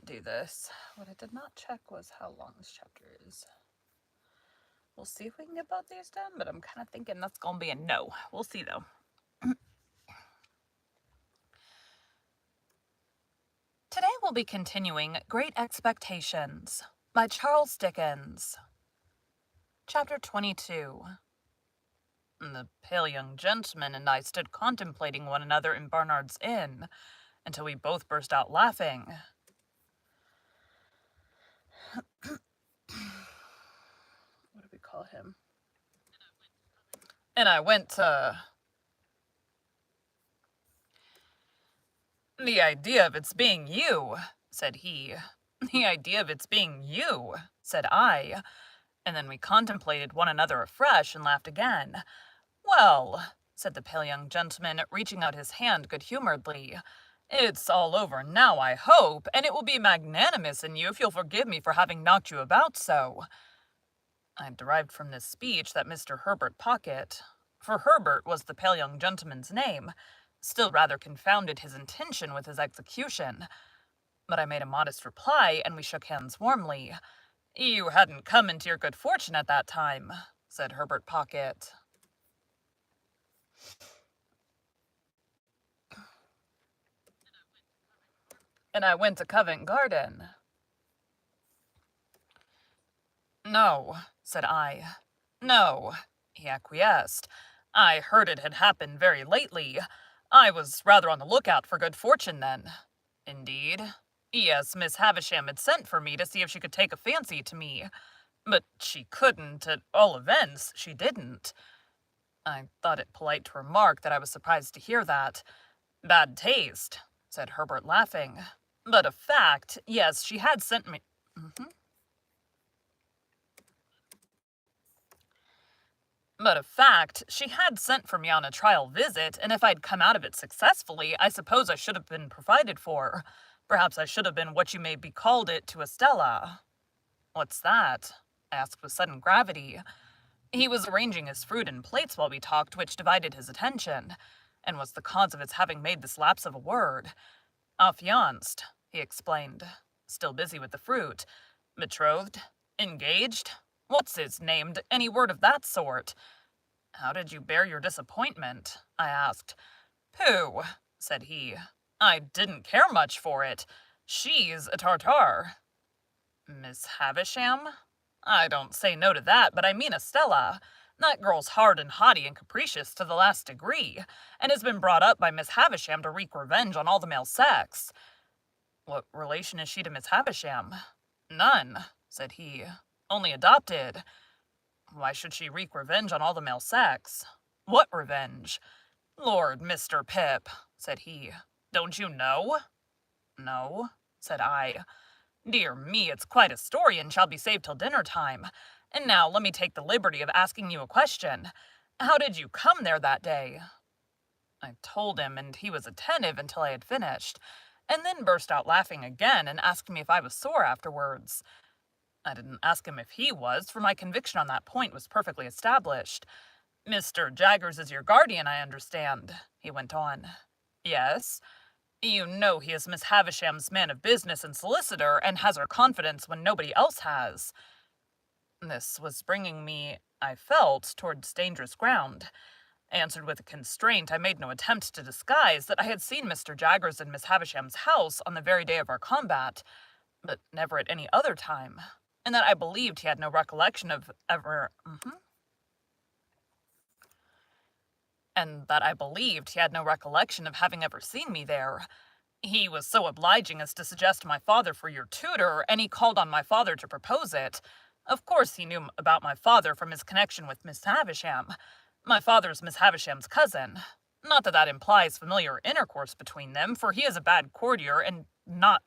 not do this. What I did not check was how long this chapter is. We'll see if we can get both these done, but I'm kind of thinking that's going to be a no. We'll see, though. Today we'll be continuing Great Expectations by Charles Dickens. Chapter 22. The pale young gentleman and I stood contemplating one another in Barnard's Inn until we both burst out laughing. What do we call him? And I went to... The idea of its being you, said he. The idea of its being you, said I. And then we contemplated one another afresh and laughed again. Well, said the pale young gentleman, reaching out his hand good-humoredly, it's all over now, I hope, and it will be magnanimous in you if you'll forgive me for having knocked you about so. I derived from this speech that Mr. Herbert Pocket, for Herbert was the pale young gentleman's name, still rather confounded his intention with his execution. But I made a modest reply, and we shook hands warmly. You hadn't come into your good fortune at that time, said Herbert Pocket. And I went to Covent Garden. No, said I. No, he acquiesced. I heard it had happened very lately. I was rather on the lookout for good fortune then. Indeed? Yes, Miss Havisham had sent for me to see if she could take a fancy to me. But she couldn't, at all events, she didn't. I thought it polite to remark that I was surprised to hear that. Bad taste, said Herbert, laughing. But a fact, yes, she had sent me... But a fact, she had sent for me on a trial visit, and if I'd come out of it successfully, I suppose I should have been provided for. Perhaps I should have been what you may be called it to Estella. What's that? I asked with sudden gravity. He was arranging his fruit and plates while we talked, which divided his attention, and was the cause of its having made this lapse of a word. Affianced, he explained, still busy with the fruit. Betrothed? Engaged? What's his named? Any word of that sort? How did you bear your disappointment? I asked. Pooh, said he. I didn't care much for it. She's a tartar. Miss Havisham? I don't say no to that, but I mean Estella. That girl's hard and haughty and capricious to the last degree, and has been brought up by Miss Havisham to wreak revenge on all the male sex. What relation is she to Miss Havisham? None, said he. Only adopted. Why should she wreak revenge on all the male sex? What revenge? Lord, Mr. Pip, said he. Don't you know? No, said I. Dear me, it's quite a story and shall be saved till dinner time. And now let me take the liberty of asking you a question. How did you come there that day? I told him, and he was attentive until I had finished, and then burst out laughing again and asked me if I was sore afterwards. I didn't ask him if he was, for my conviction on that point was perfectly established. Mr. Jaggers is your guardian, I understand, he went on. Yes. You know he is Miss Havisham's man of business and solicitor, and has her confidence when nobody else has. This was bringing me, I felt, towards dangerous ground. I answered with a constraint I made no attempt to disguise that I had seen Mr. Jaggers in Miss Havisham's house on the very day of our combat, but never at any other time, and that I believed he had no recollection of ever... And that I believed he had no recollection of having ever seen me there. He was so obliging as to suggest my father for your tutor, and he called on my father to propose it. Of course he knew about my father from his connection with Miss Havisham. My father's Miss Havisham's cousin. Not that that implies familiar intercourse between them, for he is a bad courtier and not...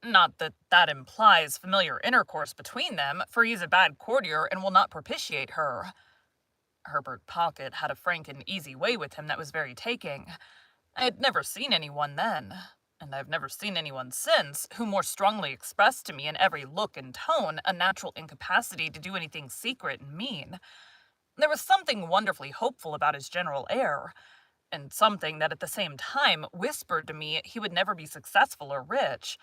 Not that that implies familiar intercourse between them, for he's a bad courtier and will not propitiate her. Herbert Pocket had a frank and easy way with him that was very taking. I had never seen anyone then, and I have never seen anyone since, who more strongly expressed to me in every look and tone a natural incapacity to do anything secret and mean. There was something wonderfully hopeful about his general air, and something that at the same time whispered to me he would never be successful or rich.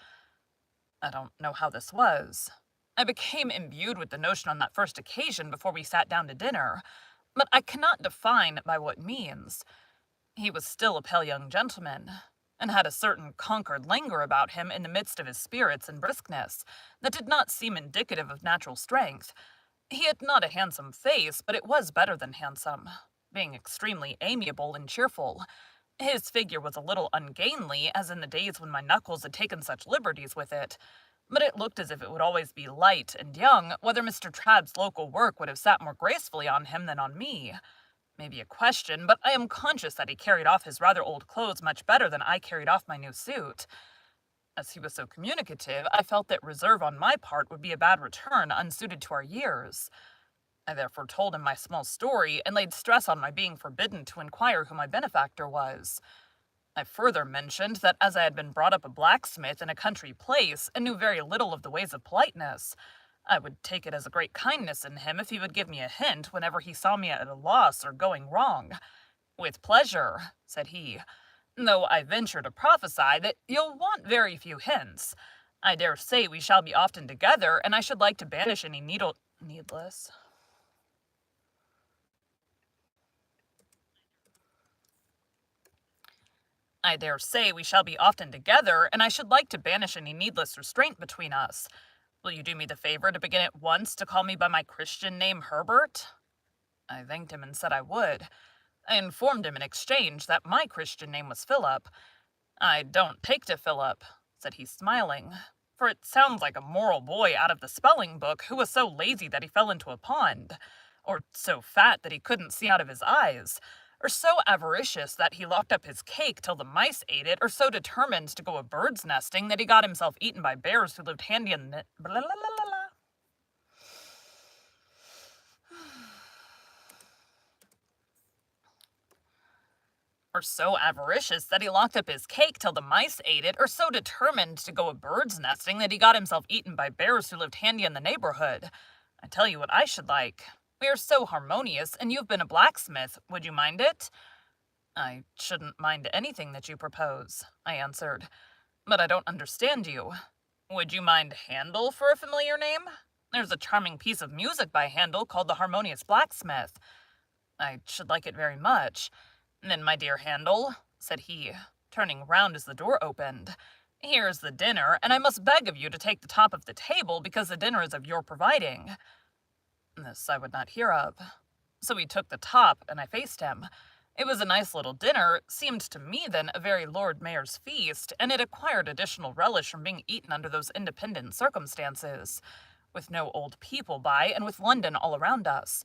I don't know how this was. I became imbued with the notion on that first occasion before we sat down to dinner, but I cannot define by what means. He was still a pale young gentleman, and had a certain conquered languor about him in the midst of his spirits and briskness that did not seem indicative of natural strength. He had not a handsome face, but it was better than handsome, being extremely amiable and cheerful. His figure was a little ungainly, as in the days when my knuckles had taken such liberties with it, but it looked as if it would always be light and young, whether Mr. Trabb's local work would have sat more gracefully on him than on me. Maybe a question, but I am conscious that he carried off his rather old clothes much better than I carried off my new suit. As he was so communicative, I felt that reserve on my part would be a bad return unsuited to our years. I therefore told him my small story and laid stress on my being forbidden to inquire who my benefactor was. I further mentioned that as I had been brought up a blacksmith in a country place and knew very little of the ways of politeness, I would take it as a great kindness in him if he would give me a hint whenever he saw me at a loss or going wrong. "With pleasure," said he, "though I venture to prophesy that you'll want very few hints. I dare say we shall be often together, and I should like to banish any needless. I dare say we shall be often together, and I should like to banish any needless restraint between us. Will you do me the favor to begin at once to call me by my Christian name, Herbert?" I thanked him and said I would. I informed him in exchange that my Christian name was Philip. "I don't take to Philip," said he, smiling, "for it sounds like a moral boy out of the spelling book who was so lazy that he fell into a pond, or so fat that he couldn't see out of his eyes, or so avaricious that he locked up his cake till the mice ate it, or so determined to go a bird's nesting that he got himself eaten by bears who lived handy in the blah, blah, blah, blah, or so avaricious that he locked up his cake till the mice ate it, or so determined to go a bird's nesting that he got himself eaten by bears who lived handy in the neighborhood. I tell you what I should like. We are so harmonious, and you've been a blacksmith. Would you mind it?" "I shouldn't mind anything that you propose," I answered, "but I don't understand you. Would you mind Handel for a familiar name? There's a charming piece of music by Handel called The Harmonious Blacksmith." "I should like it very much. Then, my dear Handel," said he, turning round as the door opened, "here's the dinner, and I must beg of you to take the top of the table because the dinner is of your providing." This I would not hear of. So he took the top, and I faced him. It was a nice little dinner, seemed to me then a very Lord Mayor's feast, and it acquired additional relish from being eaten under those independent circumstances, with no old people by, and with London all around us.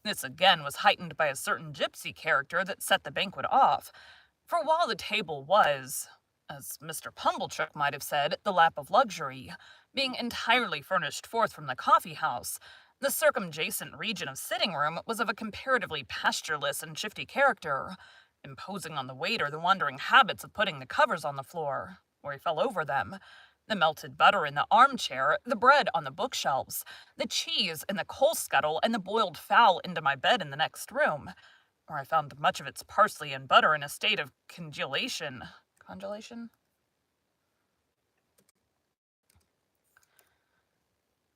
This again was heightened by a certain gipsy character that set the banquet off, for while the table was, as Mr. Pumblechook might have said, the lap of luxury, being entirely furnished forth from the coffee-house, the circumjacent region of sitting-room was of a comparatively pastureless and shifty character, imposing on the waiter the wandering habits of putting the covers on the floor, where he fell over them, the melted butter in the armchair, the bread on the bookshelves, the cheese in the coal scuttle, and the boiled fowl into my bed in the next room, where I found much of its parsley and butter in a state of congelation. Congelation?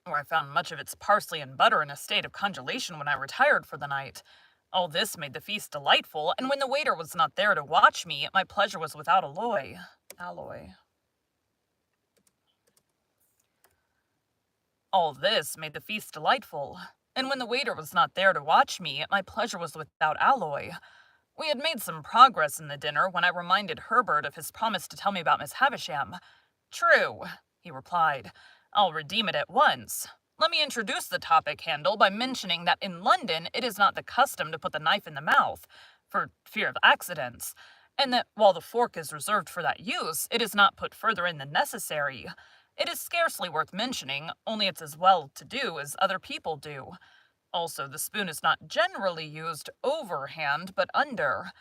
Where I found much of its parsley and butter in a state of congelation when I retired for the night. All this made the feast delightful, and when the waiter was not there to watch me, my pleasure was without alloy. All this made the feast delightful, and when the waiter was not there to watch me, my pleasure was without alloy. We had made some progress in the dinner when I reminded Herbert of his promise to tell me about Miss Havisham. "True," he replied. "I'll redeem it at once. Let me introduce the topic, Handel, by mentioning that in London it is not the custom to put the knife in the mouth, for fear of accidents, and that while the fork is reserved for that use, it is not put further in than necessary. It is scarcely worth mentioning, only it's as well to do as other people do. Also, the spoon is not generally used overhand, but under.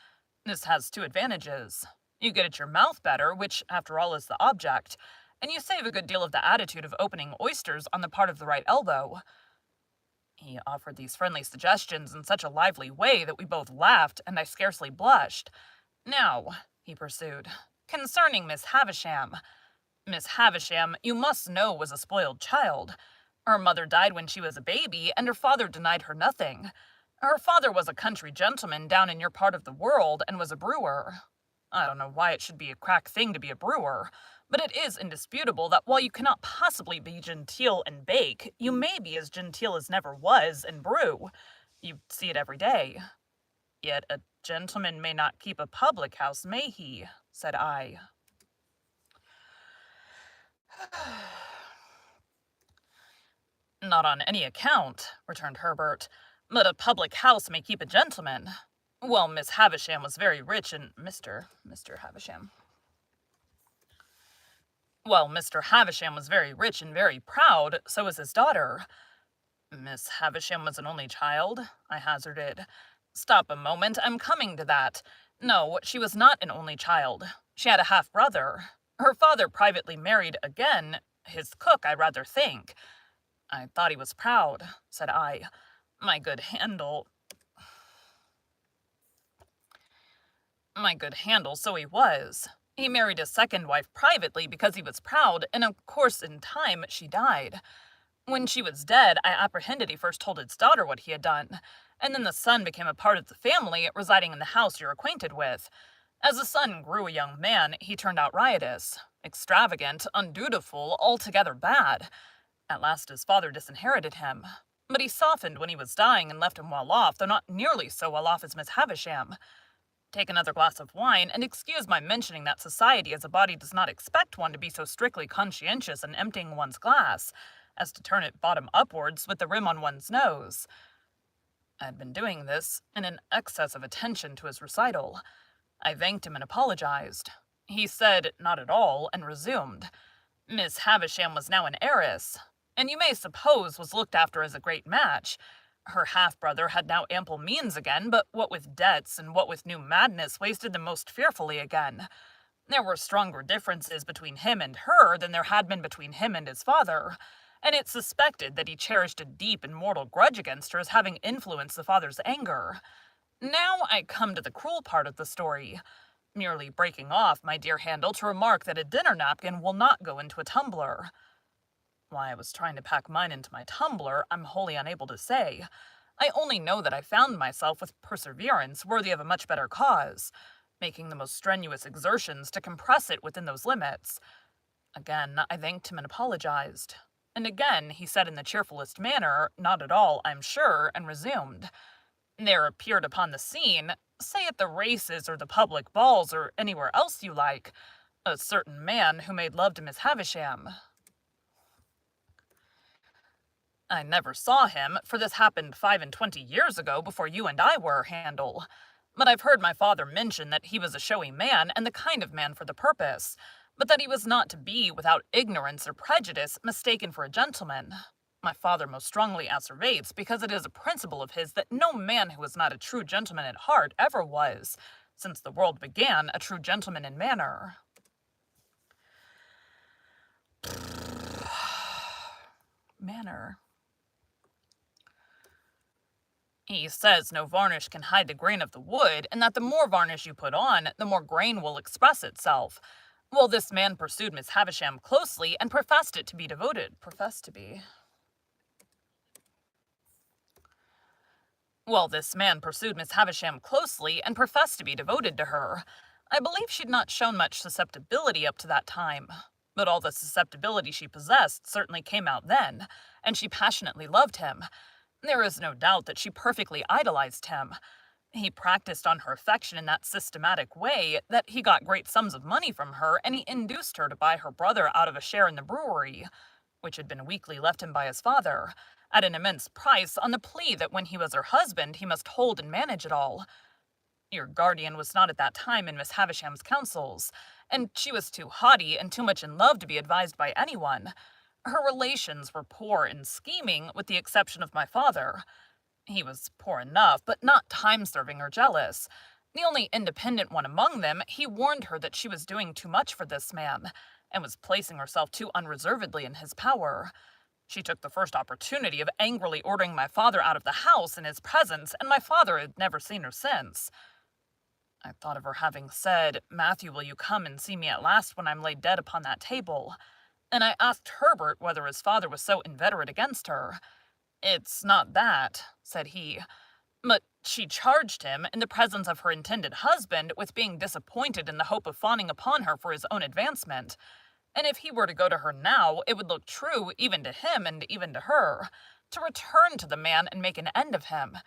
This has two advantages. You get at your mouth better, which, after all, is the object, and you save a good deal of the attitude of opening oysters on the part of the right elbow." He offered these friendly suggestions in such a lively way that we both laughed, and I scarcely blushed. "Now," he pursued, "concerning Miss Havisham. Miss Havisham, you must know, was a spoiled child. Her mother died when she was a baby, and her father denied her nothing. Her father was a country gentleman down in your part of the world, and was a brewer. I don't know why it should be a crack thing to be a brewer, but it is indisputable that while you cannot possibly be genteel and bake, you may be as genteel as never was and brew. You see it every day. Yet a gentleman may not keep a public house, may he?" said I. "Not on any account," returned Herbert, "but a public house may keep a gentleman. Well, Miss Havisham was very rich and Mr. Havisham. Well, Mr. Havisham was very rich and very proud, so was his daughter." "Miss Havisham was an only child?" I hazarded. "Stop a moment, I'm coming to that. No, she was not an only child. She had a half-brother. Her father privately married again, his cook, I rather think." "I thought he was proud," said I. My good Handel, so he was. He married his second wife privately because he was proud, and of course in time she died. When she was dead, I apprehended he first told his daughter what he had done, and then the son became a part of the family, residing in the house you're acquainted with. As the son grew a young man, he turned out riotous, extravagant, undutiful, altogether bad. At last his father disinherited him. But he softened when he was dying and left him well off, though not nearly so well off as Miss Havisham. Take another glass of wine, and excuse my mentioning that society as a body does not expect one to be so strictly conscientious in emptying one's glass as to turn it bottom upwards with the rim on one's nose. I had been doing this in an excess of attention to his recital. I thanked him and apologized. He said not at all, and resumed. Miss Havisham was now an heiress, and you may suppose was looked after as a great match. Her half-brother had now ample means again, but what with debts and what with new madness wasted them most fearfully again. There were stronger differences between him and her than there had been between him and his father, and it's suspected that he cherished a deep and mortal grudge against her as having influenced the father's anger. Now I come to the cruel part of the story, merely breaking off, my dear Handel, to remark that a dinner napkin will not go into a tumbler. Why I was trying to pack mine into my tumbler, I'm wholly unable to say. I only know that I found myself with perseverance worthy of a much better cause, making the most strenuous exertions to compress it within those limits. Again, I thanked him and apologized. And again, he said in the cheerfulest manner, not at all, I'm sure, and resumed. There appeared upon the scene, say at the races or the public balls or anywhere else you like, a certain man who made love to Miss Havisham. I never saw him, for this happened 25 years ago before you and I were, Handel. But I've heard my father mention that he was a showy man and the kind of man for the purpose, but that he was not to be, without ignorance or prejudice, mistaken for a gentleman. My father most strongly asseverates, because it is a principle of his, that no man who was not a true gentleman at heart ever was, since the world began, a true gentleman in manner. Manner. He says no varnish can hide the grain of the wood, and that the more varnish you put on, the more grain will express itself. Well, this man pursued Miss Havisham closely and professed to be devoted to her. I believe she'd not shown much susceptibility up to that time, but all the susceptibility she possessed certainly came out then, and she passionately loved him. There is no doubt that she perfectly idolized him. He practiced on her affection in that systematic way that he got great sums of money from her, and he induced her to buy her brother out of a share in the brewery, which had been weakly left him by his father, at an immense price, on the plea that when he was her husband he must hold and manage it all. Your guardian was not at that time in Miss Havisham's counsels, and she was too haughty and too much in love to be advised by anyone. Her relations were poor and scheming, with the exception of my father. He was poor enough, but not time-serving or jealous. The only independent one among them, he warned her that she was doing too much for this man, and was placing herself too unreservedly in his power. She took the first opportunity of angrily ordering my father out of the house in his presence, and my father had never seen her since. I thought of her having said, "Matthew, will you come and see me at last when I'm laid dead upon that table?" And I asked Herbert whether his father was so inveterate against her. "It's not that," said he, "but she charged him, in the presence of her intended husband, with being disappointed in the hope of fawning upon her for his own advancement. And if he were to go to her now, it would look true even to him and even to her, to return to the man and make an end of him.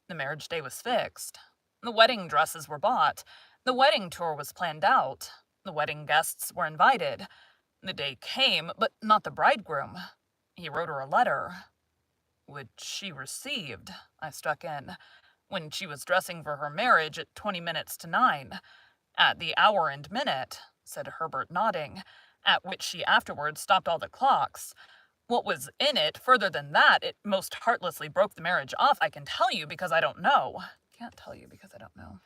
The marriage day was fixed. The wedding dresses were bought. The wedding tour was planned out. The wedding guests were invited. The day came, but not the bridegroom. He wrote her a letter." "Which she received," I struck in, "when she was dressing for her marriage at 20 minutes to 9. "At the hour and minute," said Herbert, nodding, "at which she afterwards stopped all the clocks. What was in it further than that it most heartlessly broke the marriage off, I can tell you because I don't know. Can't tell you because I don't know.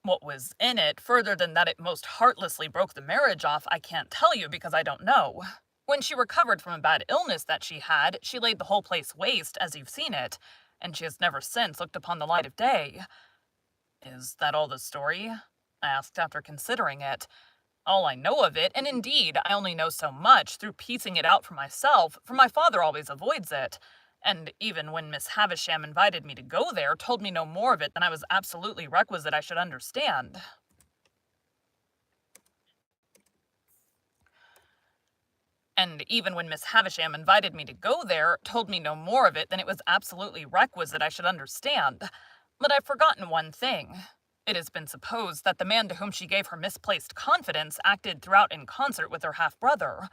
What was in it further than that it most heartlessly broke the marriage off, I can't tell you because I don't know. When she recovered from a bad illness that she had, she laid the whole place waste, as you've seen it, and she has never since looked upon the light of day." "Is that all the story?" I asked after considering it. "All I know of it, and indeed I only know so much through piecing it out for myself, for my father always avoids it, and even when Miss Havisham invited me to go there, told me no more of it than I was absolutely requisite I should understand." "And even when Miss Havisham invited me to go there, told me no more of it than it was absolutely requisite I should understand. But I've forgotten one thing. It has been supposed that the man to whom she gave her misplaced confidence acted throughout in concert with her half-brother,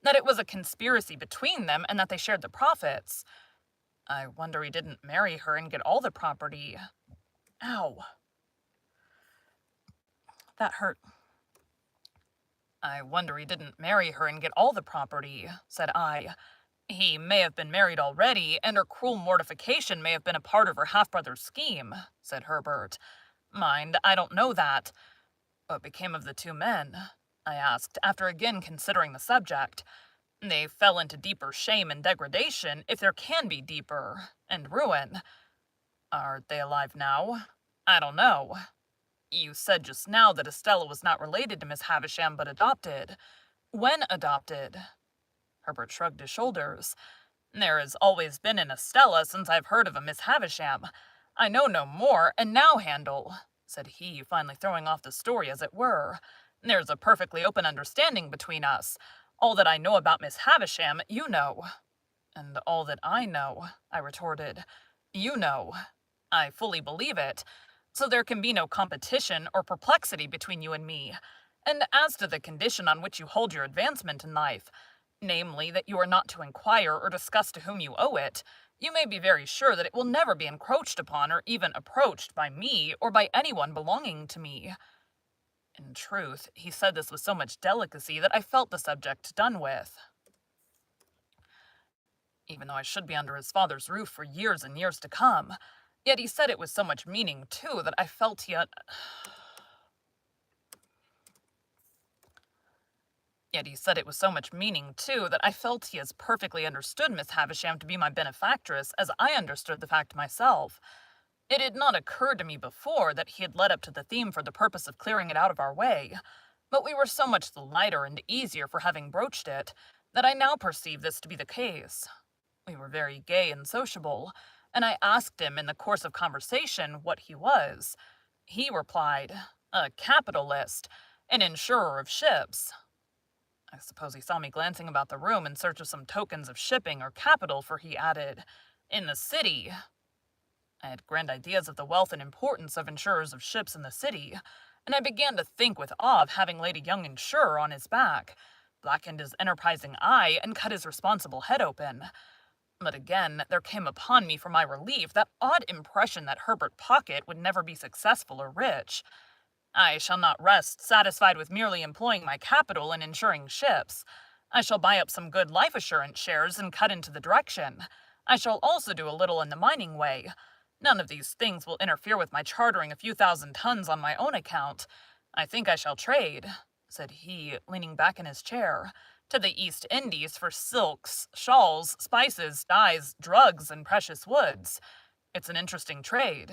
that it was a conspiracy between them, and that they shared the profits. I wonder he didn't marry her and get all the property. Ow. That hurt. I wonder he didn't marry her and get all the property," said I. "He may have been married already, and her cruel mortification may have been a part of her half-brother's scheme," said Herbert. "Mind, I don't know that." "What became of the two men?" I asked, after again considering the subject. "They fell into deeper shame and degradation, if there can be deeper, and ruin." "Are they alive now?" "I don't know." "You said just now that Estella was not related to Miss Havisham, but adopted. When adopted?" Herbert shrugged his shoulders. "There has always been an Estella since I've heard of a Miss Havisham. I know no more, and now, Handel," said he, finally throwing off the story as it were, "there's a perfectly open understanding between us. All that I know about Miss Havisham, you know." "And all that I know," I retorted, "you know. I fully believe it. So there can be no competition or perplexity between you and me. And as to the condition on which you hold your advancement in life, namely that you are not to inquire or discuss to whom you owe it, you may be very sure that it will never be encroached upon or even approached by me or by anyone belonging to me." In truth, he said this with so much delicacy that I felt the subject done with. Even though I should be under his father's roof for years and years to come, yet he said it with so much meaning, too, that I felt he had... Yet he said it with so much meaning, too, that I felt he as perfectly understood Miss Havisham to be my benefactress as I understood the fact myself. It had not occurred to me before that he had led up to the theme for the purpose of clearing it out of our way, but we were so much the lighter and easier for having broached it, that I now perceive this to be the case. We were very gay and sociable, and I asked him in the course of conversation what he was. He replied, "A capitalist, an insurer of ships." I suppose he saw me glancing about the room in search of some tokens of shipping or capital, for he added, "In the city." I had grand ideas of the wealth and importance of insurers of ships in the city, and I began to think with awe of having laid a young insurer on his back, blackened his enterprising eye, and cut his responsible head open. But again there came upon me for my relief that odd impression that Herbert Pocket would never be successful or rich. I shall not rest satisfied with merely employing my capital in insuring ships. I shall buy up some good life assurance shares and cut into the direction. I shall also do a little in the mining way. None of these things will interfere with my chartering a few thousand tons on my own account. I think I shall trade. said he, leaning back in his chair. To the East Indies for silks, shawls, spices, dyes, drugs, and precious woods. It's an interesting trade.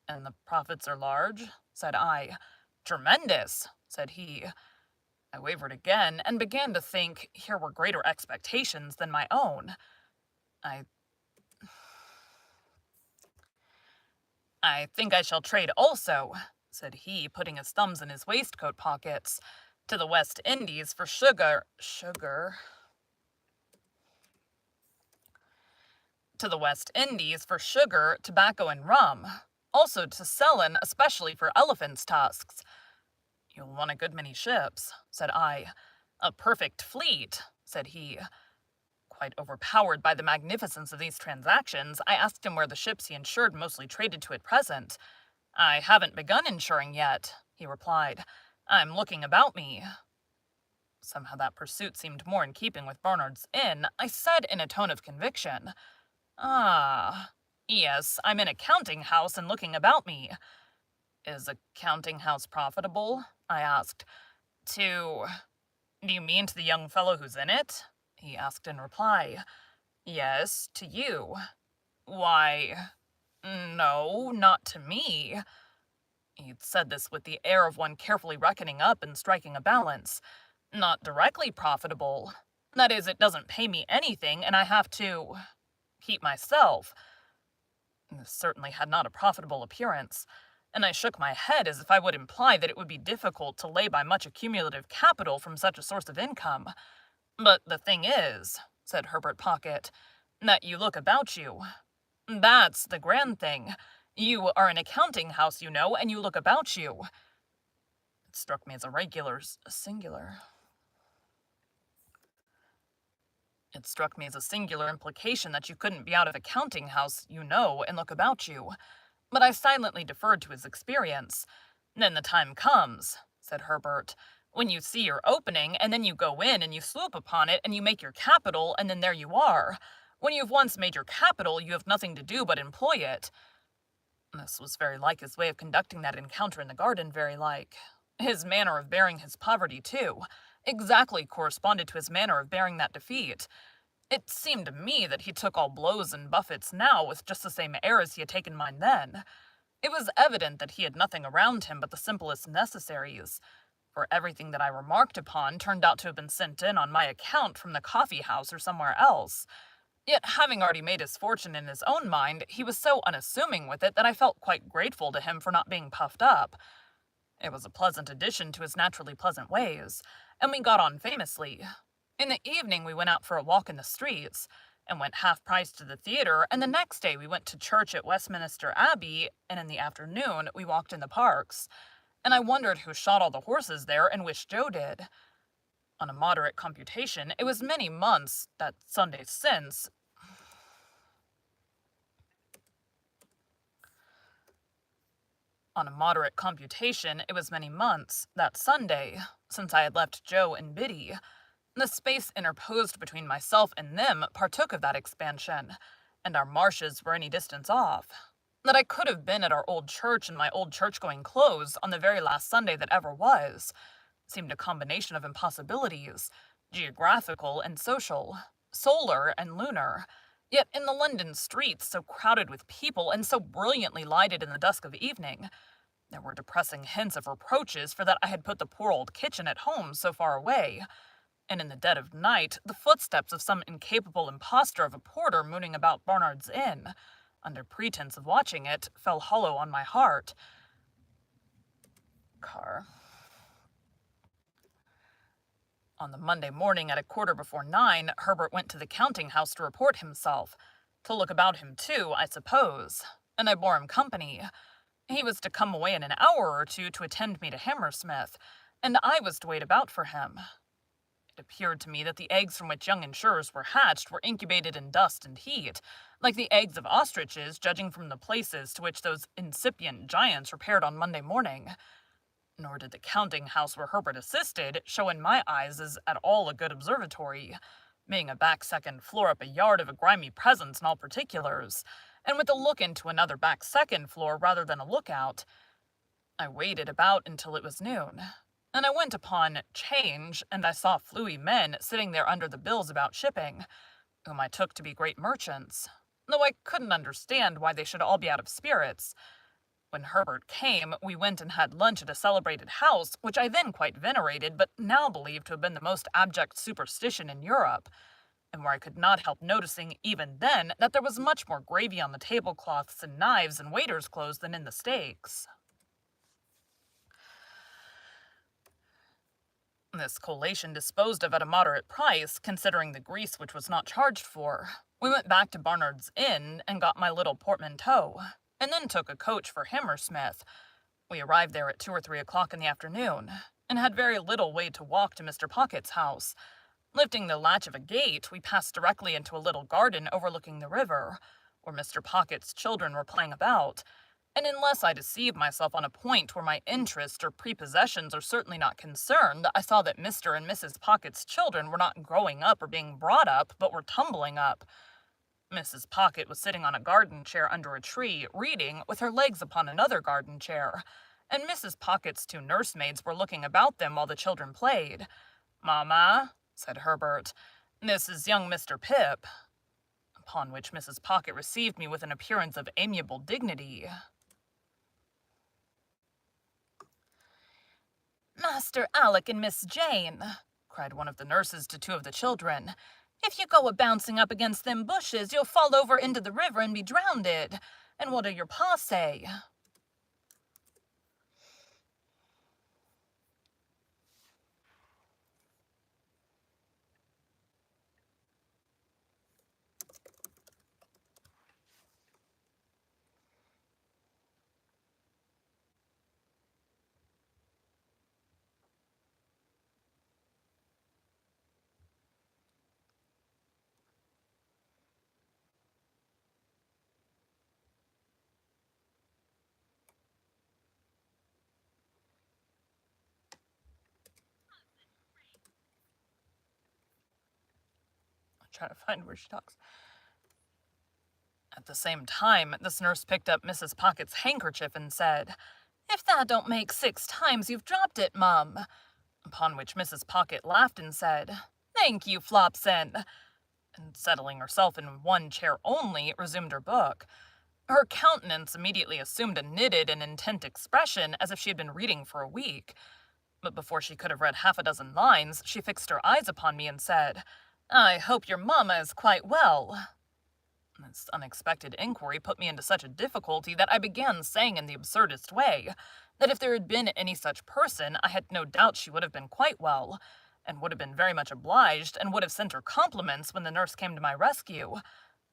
And the profits are large? Said I. Tremendous, said he. I wavered again and began to think here were greater expectations than my own. I think I shall trade also, said he, putting his thumbs in his waistcoat pockets. To the West Indies for sugar. To the West Indies for sugar, tobacco, and rum. Also to Ceylon, especially for elephants' tusks. You'll want a good many ships, said I. A perfect fleet, said he. Quite overpowered by the magnificence of these transactions, I asked him where the ships he insured mostly traded to at present. I haven't begun insuring yet, he replied. I'm looking about me. Somehow that pursuit seemed more in keeping with Barnard's Inn. I said in a tone of conviction, Ah, yes, I'm in a counting house and looking about me. Is a counting house profitable? I asked. Do you mean to the young fellow who's in it? He asked in reply. Yes, to you. Why, no, not to me. He'd said this with the air of one carefully reckoning up and striking a balance. Not directly profitable. That is, it doesn't pay me anything, and I have to keep myself. This certainly had not a profitable appearance, and I shook my head as if I would imply that it would be difficult to lay by much accumulative capital from such a source of income. But the thing is, said Herbert Pocket, that you look about you. That's the grand thing. You are an accounting house, you know, and you look about you. It struck me as a singular. It struck me as a singular implication that you couldn't be out of a counting house, you know, and look about you. But I silently deferred to his experience. Then the time comes, said Herbert, when you see your opening, and then you go in and you swoop upon it, and you make your capital, and then there you are. When you've once made your capital, you have nothing to do but employ it. This was very like his way of conducting that encounter in the garden, very like. His manner of bearing his poverty, too, exactly corresponded to his manner of bearing that defeat. It seemed to me that he took all blows and buffets now with just the same air as he had taken mine then. It was evident that he had nothing around him but the simplest necessaries, for everything that I remarked upon turned out to have been sent in on my account from the coffee-house or somewhere else. Yet, having already made his fortune in his own mind, he was so unassuming with it that I felt quite grateful to him for not being puffed up. It was a pleasant addition to his naturally pleasant ways, and we got on famously. In the evening we went out for a walk in the streets, and went half-price to the theatre, and the next day we went to church at Westminster Abbey, and in the afternoon we walked in the parks, and I wondered who shot all the horses there and wished Joe did. On a moderate computation, it was many months, that Sunday since, that Sunday, since I had left Joe and Biddy. The space interposed between myself and them partook of that expansion, and our marshes were any distance off. That I could have been at our old church in my old church-going clothes on the very last Sunday that ever was, seemed a combination of impossibilities, geographical and social, solar and lunar. Yet in the London streets, so crowded with people and so brilliantly lighted in the dusk of evening, there were depressing hints of reproaches for that I had put the poor old kitchen at home so far away, and in the dead of night, the footsteps of some incapable impostor of a porter mooning about Barnard's Inn, under pretense of watching it, fell hollow on my heart. On the Monday morning at 9:15, Herbert went to the counting-house to report himself. To look about him, too, I suppose, and I bore him company. He was to come away in an hour or two to attend me to Hammersmith, and I was to wait about for him. It appeared to me that the eggs from which young insurers were hatched were incubated in dust and heat, like the eggs of ostriches, judging from the places to which those incipient giants repaired on Monday morning. Nor did the counting-house where Herbert assisted show in my eyes as at all a good observatory, being a back second floor up a yard of a grimy presence in all particulars, and with a look into another back second floor rather than a lookout. I waited about until it was noon. and I went upon change, and I saw fluey men sitting there under the bills about shipping, whom I took to be great merchants, though I couldn't understand why they should all be out of spirits. When Herbert came, we went and had lunch at a celebrated house, which I then quite venerated, but now believed to have been the most abject superstition in Europe, and where I could not help noticing even then that there was much more gravy on the tablecloths and knives and waiters' clothes than in the steaks. This collation disposed of at a moderate price, considering the grease which was not charged for, we went back to Barnard's Inn and got my little portmanteau, and then took a coach for Hammersmith. We arrived there at 2 or 3 o'clock in the afternoon, and had very little way to walk to Mr. Pocket's house. Lifting the latch of a gate, we passed directly into a little garden overlooking the river, where Mr. Pocket's children were playing about, and unless I deceive myself on a point where my interest or prepossessions are certainly not concerned, I saw that Mr. and Mrs. Pocket's children were not growing up or being brought up, but were tumbling up. Mrs. Pocket was sitting on a garden chair under a tree, reading, with her legs upon another garden chair, and Mrs. Pocket's 2 nursemaids were looking about them while the children played. "Mamma," said Herbert, "this is young Mr. Pip," upon which Mrs. Pocket received me with an appearance of amiable dignity. "Master Alec and Miss Jane," cried one of the nurses to 2 of the children, "if you go a-bouncing up against them bushes, you'll fall over into the river and be drownded. And what'll your pa say?" I'm trying to find where she talks. At the same time, this nurse picked up Mrs. Pocket's handkerchief and said, "If that don't make 6 times you've dropped it, Mum." Upon which Mrs. Pocket laughed and said, "Thank you, Flopson," and settling herself in one chair only, resumed her book. Her countenance immediately assumed a knitted and intent expression, as if she had been reading for a week. But before she could have read half a dozen lines, she fixed her eyes upon me and said, "I hope your mamma is quite well." This unexpected inquiry put me into such a difficulty that I began saying in the absurdest way that if there had been any such person, I had no doubt she would have been quite well, and would have been very much obliged, and would have sent her compliments when the nurse came to my rescue.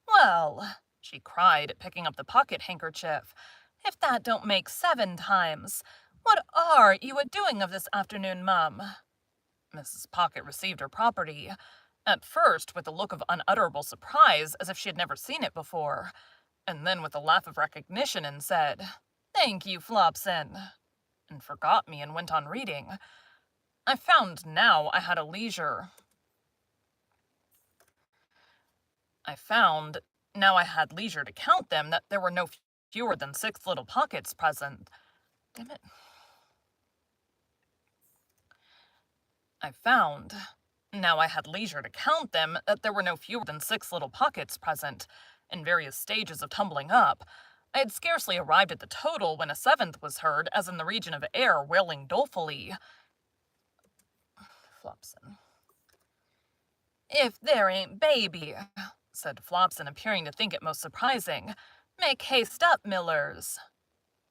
"Well," she cried, picking up the pocket handkerchief, "if that don't make 7 times. What are you a-doing of this afternoon, Mum?" Mrs. Pocket received her property, at first with a look of unutterable surprise, as if she had never seen it before, and then with a laugh of recognition, and said, "Thank you, Flopson," and forgot me and went on reading. I found now I had leisure to count them, that there were no fewer than 6 little pockets present. Damn it. I found, now I had leisure to count them, that there were no fewer than 6 little pockets present, in various stages of tumbling up. I had scarcely arrived at the total when a 7th was heard, as in the region of air, wailing dolefully. Flopson. "If there ain't baby," said Flopson, appearing to think it most surprising. "Make haste up, Millers."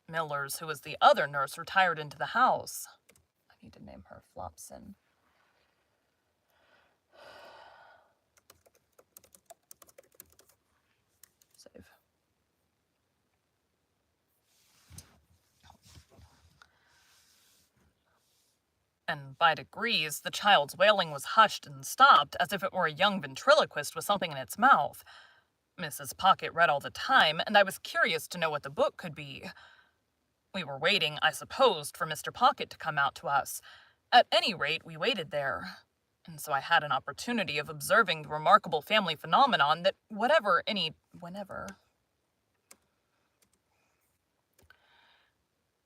Millers, who was the other nurse, retired into the house. I need to name her Flopson. Save. And by degrees the child's wailing was hushed and stopped, as if it were a young ventriloquist with something in its mouth. Mrs. Pocket read all the time, and I was curious to know what the book could be. We were waiting, I supposed, for Mr. Pocket to come out to us. At any rate, we waited there. And so I had an opportunity of observing the remarkable family phenomenon that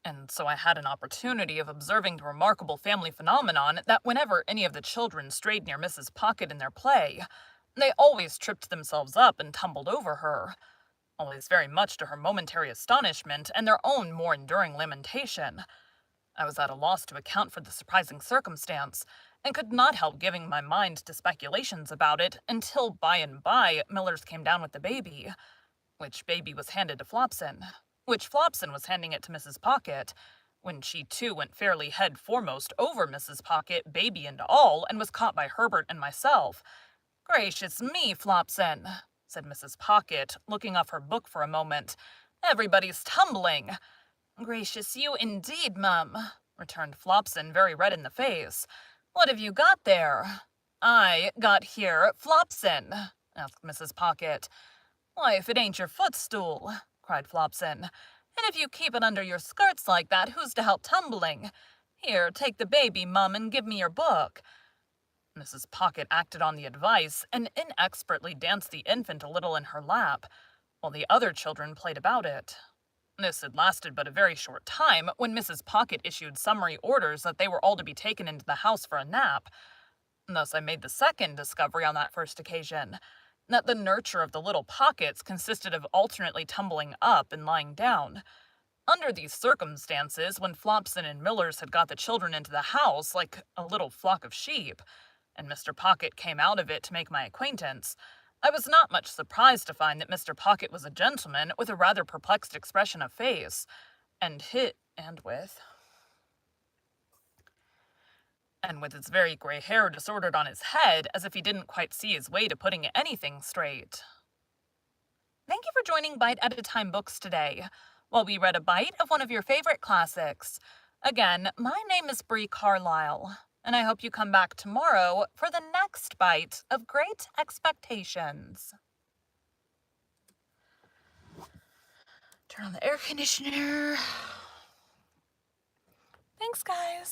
And so I had an opportunity of observing the remarkable family phenomenon that whenever any of the children strayed near Mrs. Pocket in their play, they always tripped themselves up and tumbled over her, always very much to her momentary astonishment and their own more enduring lamentation. I was at a loss to account for the surprising circumstance, and could not help giving my mind to speculations about it until by and by Millers came down with the baby, which baby was handed to Flopson, which Flopson was handing it to Mrs. Pocket, when she too went fairly head foremost over Mrs. Pocket, baby and all, and was caught by Herbert and myself. "Gracious me, Flopson," said Mrs. Pocket, looking off her book for a moment. "Everybody's tumbling." "Gracious you indeed, mum," returned Flopson, very red in the face. "What have you got there?" "I got here Flopson," asked Mrs. Pocket. "Why, if it ain't your footstool," cried Flopson. "And if you keep it under your skirts like that, who's to help tumbling? Here, take the baby, mum, and give me your book." Mrs. Pocket acted on the advice, and inexpertly danced the infant a little in her lap, while the other children played about it. This had lasted but a very short time, when Mrs. Pocket issued summary orders that they were all to be taken into the house for a nap. Thus I made the second discovery on that first occasion, that the nurture of the little Pockets consisted of alternately tumbling up and lying down. Under these circumstances, when Flopson and Millers had got the children into the house like a little flock of sheep, and Mr. Pocket came out of it to make my acquaintance, I was not much surprised to find that Mr. Pocket was a gentleman with a rather perplexed expression of face, and with its very gray hair disordered on his head, as if he didn't quite see his way to putting anything straight. Thank you for joining Bite at a Time Books today, while we read a bite of one of your favorite classics. Again, my name is Bree Carlile, and I hope you come back tomorrow for the next bite of Great Expectations. Turn on the air conditioner. Thanks, guys.